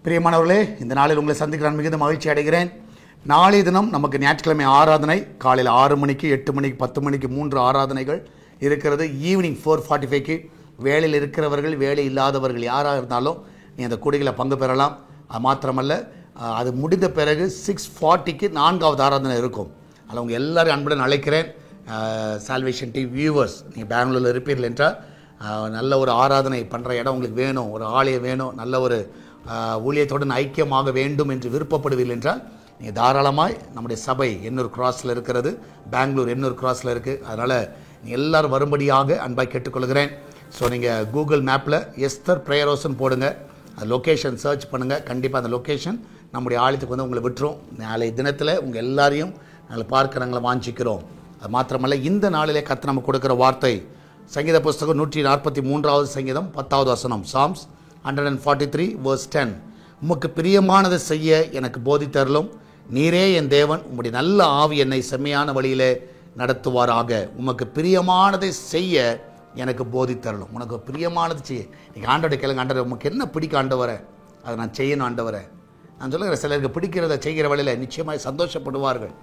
பிரியமானவர்களே, இந்த நாளில் உங்களை சந்திக்க நான் மிகுந்த மகிழ்ச்சி அடைகிறேன். நாளைய தினம் நமக்கு ஞாயிற்றுக்கிழமை ஆராதனை காலையில் 6 மணிக்கு, 8 மணிக்கு, 10 மணிக்கு 3 ஆராதனைகள் இருக்கிறது. ஈவினிங் 4:45க்கு வேலையில் இருக்கிறவர்கள், வேலை இல்லாதவர்கள் யாராக இருந்தாலும் நீ அந்த கூடிகளை பங்கு பெறலாம். அது மாத்திரமல்ல, அது முடிந்த பிறகு 6:40க்கு 4வது ஆராதனை இருக்கும். அதில் உங்கள் எல்லாரும் அன்புடன் அழைக்கிறேன். சால்வேஷன் டிவி வியூவர்ஸ், நீங்கள் பெங்களூரில் இருப்பீர்கள் என்றால் நல்ல ஒரு ஆராதனை பண்ணுற இடம் உங்களுக்கு வேணும், ஒரு ஆலயம் வேணும், நல்ல ஒரு ஊழியத்துடன் ஐக்கியமாக வேண்டும் என்று விருப்பப்படுவீர்கள் என்றால் நீங்கள் தாராளமாய் நம்முடைய சபை எண்ணூர் கிராஸில் இருக்கிறது, பெங்களூர் எண்ணூர் கிராஸில் இருக்குது. அதனால் நீங்கள் எல்லோரும் வரும்படியாக அன்பாய் கேட்டுக்கொள்கிறேன். ஸோ நீங்கள் கூகுள் மேப்பில் எஸ்தர் ப்ரேயர் ஹவுஸ்ன்னு போடுங்க, அது லொக்கேஷன் சர்ச் பண்ணுங்கள். கண்டிப்பாக அந்த லொக்கேஷன் நம்முடைய ஆலயத்துக்கு வந்து உங்களை விட்டுரும். நாளை தினத்தில் உங்கள் எல்லாரையும் நாங்கள் பார்க்க நாங்கள் வாஞ்சிக்கிறோம். அது மாத்திரமல்ல, இந்த நாளிலே கர்த்தர் நமக்கு கொடுக்குற வார்த்தை சங்கீத புஸ்தகம் 143வது சங்கீதம் 10வது வசனம், சாம்ஸ் 143 verse 10. உமக்கு பிரியமானதை செய்ய எனக்கு போதித்தருளும், நீரே என் தேவன், உம்முடைய நல்ல ஆவி என்னை செம்மையான வழியிலே நடத்துவாராக. உமக்கு பிரியமானதை செய்ய எனக்கு போதித்தருளும். உனக்கு பிரியமானது செய்ய. நீங்கள் ஆண்டவரை கேளுங்க, ஆண்டவரை உமக்கு என்ன பிடிக்க ஆண்டவரை, அதை நான் செய்யணும் ஆண்டவரை. நான் சொல்லுகிறேன், சிலருக்கு பிடிக்கிறத செய்கிற வழியில் நிச்சயமாக சந்தோஷப்படுவார்கள்.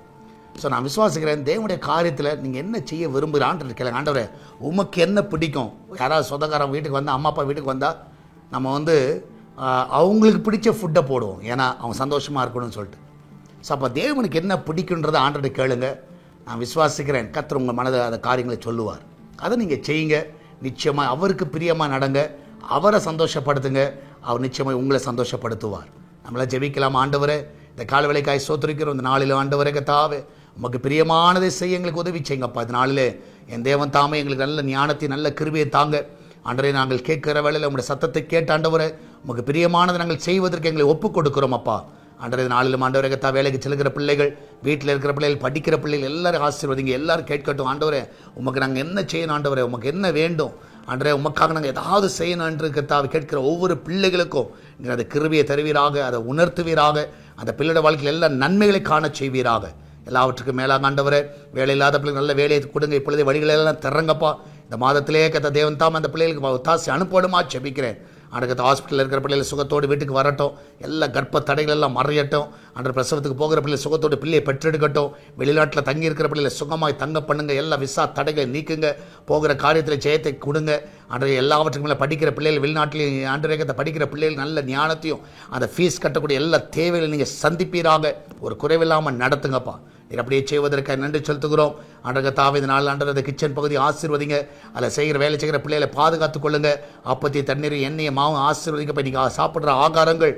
ஸோ நான் விசுவாசிக்கிறேன், தேவனுடைய காரியத்தில் நீங்கள் என்ன செய்ய விரும்புகிற ஆண்டவர் கேளுங்க, ஆண்டவரை உமக்கு என்ன பிடிக்கும். யாராவது சொந்தக்காரன் வீட்டுக்கு வந்தால், அம்மா அப்பா வீட்டுக்கு வந்தால் நம்ம வந்து அவங்களுக்கு பிடிச்ச ஃபுட்டை போடுவோம், ஏன்னா அவங்க சந்தோஷமாக இருக்கணும்னு சொல்லிட்டு. ஸோ அப்போ தேவனுக்கு என்ன பிடிக்குன்றதை ஆண்டவரை கேளுங்க. நான் விசுவாசிக்கிறேன், கர்த்தர் உங்கள் மனதை அந்த காரியங்களை சொல்லுவார். அதை நீங்கள் செய்யுங்க. நிச்சயமாக அவருக்கு பிரியமாக நடங்க, அவரை சந்தோஷப்படுத்துங்க, அவர் நிச்சயமாக உங்களை சந்தோஷப்படுத்துவார். நம்மளாம் ஜெபிக்கலாம். ஆண்டவரே, இந்த காலவேளைக்காய் ஸ்தோத்திரிக்கிறோம். இந்த நாளில் ஆண்டவரே கர்த்தாவே, உமக்கு பிரியமானதை செய்ய எங்களுக்கு உதவி செய்யுங்கப்பா. இந்த நாளிலே என் தேவன் தாமே எங்களுக்கு நல்ல ஞானத்தை, நல்ல கிருபையை தாங்க. ஆண்டவரே, நாங்கள் கேட்கிற வேளையில் உங்களுடைய சத்தத்தை கேட்ட ஆண்டவரே, உமக்கு பிரியமானதை நாங்கள் செய்வதற்கு எங்களை ஒப்புக் கொடுக்கிறோம் அப்பா. ஆண்டவரே, நாளிலும் ஆண்டவரே கர்த்தா, வேலைக்கு செல்கிற பிள்ளைகள், வீட்டில் இருக்கிற பிள்ளைகள், படிக்கிற பிள்ளைகள் எல்லாரும் ஆசீர்வதிங்க. எல்லாரும் கேட்கட்டும். ஆண்டவரே, உமக்கு நாங்கள் என்ன செய்யணும் ஆண்டவரே, உமக்கு என்ன வேண்டும் ஆண்டவரே, உமக்காக நாங்கள் ஏதாவது செய்யணும் என்று கர்த்தாவை கேட்கிற ஒவ்வொரு பிள்ளைகளுக்கும் நீங்கள் அதை கிருபையை தருவீராக, அதை உணர்த்துவீராக, அந்த பிள்ளையோட வாழ்க்கையில் எல்லா நன்மைகளை காண செய்வீராக. எல்லாவற்றுக்கும் மேலாக ஆண்டவரே, வேலை இல்லாத பிள்ளைகள் நல்ல வேலையை கொடுங்க. இப்பொழுதே வழிகளெல்லாம் திறங்கப்பா. இந்த மாதத்திலேயே கத்த தேவன் தாம் அந்த பிள்ளைகளுக்கு ஒத்தாசி அனுப்பணுமா ஜெபிக்கிறேன். அடுத்த ஹாஸ்பிட்டலில் இருக்கிற பிள்ளைகள் சுகத்தோடு வீட்டுக்கு வரட்டும். எல்லா கர்ப்ப தடைகள் எல்லாம் மறையட்டும். அன்று பிரசவத்துக்கு போகிற பிள்ளை சுகத்தோடு பிள்ளையை பெற்றெடுக்கட்டும். வெளிநாட்டில் தங்கி இருக்கிற பிள்ளைகளை சுகமாய் தங்க பண்ணுங்க. எல்லா விசா தடைகளை நீக்குங்க. போகிற காரியத்தில் ஜெயத்தை கொடுங்க. அன்றைய எல்லாவற்றுக்கும் மேலே படிக்கிற பிள்ளைகள், வெளிநாட்டிலையும் ஆண்டவரே படிக்கிற பிள்ளைகள் நல்ல ஞானத்தையும், அந்த ஃபீஸ் கட்டக்கூடிய எல்லா தேவைகளை நீங்கள் சந்திப்பீராக. ஒரு குறைவில்லாமல் நடத்துங்கப்பா. நீர் அப்படியே செய்வதற்காக நன்றி செலுத்துகிறோம். ஆண்டவரே கர்த்தாவே, இந்த நாள் ஆண்டவரே கிச்சன் பகுதி ஆசீர்வதிங்க. அதில் செய்கிற வேலை செய்கிற பிள்ளைகளை பாதுகாத்துக் கொள்ளுங்க. அப்பத்தி தண்ணீர், எண்ணெயை, மாவும் ஆசீர்வதிங்க. இப்போ நீங்கள் சாப்பிட்ற ஆகாரங்கள்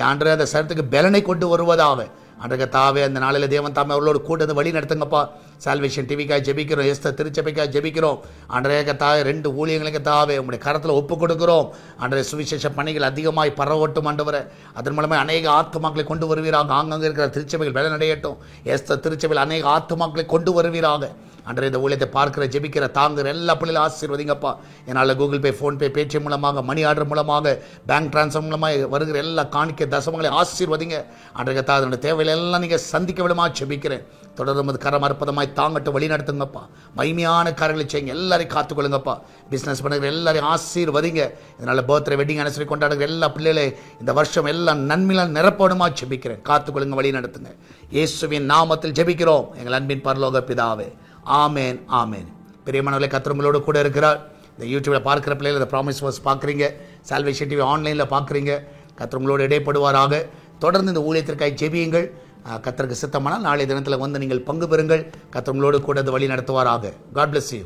ஆண்டவரே அந்த சரத்துக்கு பலனை கொண்டு வருவதாக. ஆண்டவரே கர்த்தாவே, அந்த நாளில் தேவன் தாமே அவர்களோடு கூட வழி நடத்துங்கப்பா. சால்வேஷன் டிவிக்காக ஜெபிக்கிறோம், எஸ்தர் திருச்சபைக்காக ஜெபிக்கிறோம். ஆண்டவரே கர்த்தாவே, 2 ஊழியங்களை கர்த்தாவே உங்களுடைய கரத்தில் ஒப்புக் கொடுக்கிறோம். ஆண்டவரே, சுவிசேஷ பணிகள் அதிகமாய் பரவட்டும் ஆண்டவரே. அதன் மூலமாக அநேக ஆத்துமாக்களை கொண்டு வருவீராக. ஆங்காங்கே இருக்கிற திருச்சபைகள் பலனடையட்டும். எஸ்தர் திருச்சபையில் அநேக ஆத்துமாக்களை கொண்டு வருவீராக. அன்றைய இந்த ஊழியத்தை பார்க்கிற, ஜெபிக்கிற, தாங்குகிற எல்லா பிள்ளைகளும் ஆசீர்வதிங்கப்பா. என்னால் கூகுள் பே, ஃபோன்பே, பேடிஎம் மூலமாக, மணி ஆர்டர் மூலமாக, பேங்க் டிரான்ஸ்ஃபர் மூலமாக வருகிற எல்லா காணிக்கை தசமங்களை ஆசீர்வதிங்க. அன்றைய கர்த்தாவே, அதனுடைய தேவைகளை எல்லாம் நீங்கள் சந்திக்க விடமா ஜெபிக்கிறேன். தொடர்ந்து கரம் அற்புதமாய் தாங்கட்டும், வழி நடத்துங்கப்பா. மகிமையான காரியங்களை செய்யுங்க. எல்லாரையும் காத்துக்கொள்ளுங்கப்பா. பிஸ்னஸ் பண்ணுற எல்லாரையும் ஆசீர்வதிங்க. இதனால் பர்த்டே, வெட்டிங் அனிவர்சரி கொண்டாடுகிற எல்லா பிள்ளைகளை இந்த வருஷம் எல்லாம் நன்மையால் நிரப்பணுமா ஜெபிக்கிறேன். காத்துக்கொள்ளுங்க, வழி நடத்துங்க. இயேசுவின் நாமத்தில் ஜெபிக்கிறோம் எங்கள் அன்பின் பரலோக பிதாவே. ஆமேன், ஆமேன். பிரியமானவர்களே, கர்த்தர் உங்களோடு கூட இருக்கிறார். இந்த யூடியூப்பில் பார்க்குற பிள்ளைகள், இந்த ப்ராமிஸ் வர்ஸ் பார்க்குறீங்க, சால்வேஷன் டிவி ஆன்லைனில் பார்க்குறீங்க. கர்த்தர் உங்களோடு இடைப்படுவாராக. தொடர்ந்து இந்த ஊழியத்திற்காக ஜெபியுங்கள். கர்த்தருக்கு சித்தமானால் நாளைய தினத்தில் வந்து நீங்கள் பங்கு பெறுங்கள். கர்த்தர் உங்களோடு கூட வழி நடத்துவாராக. God bless you.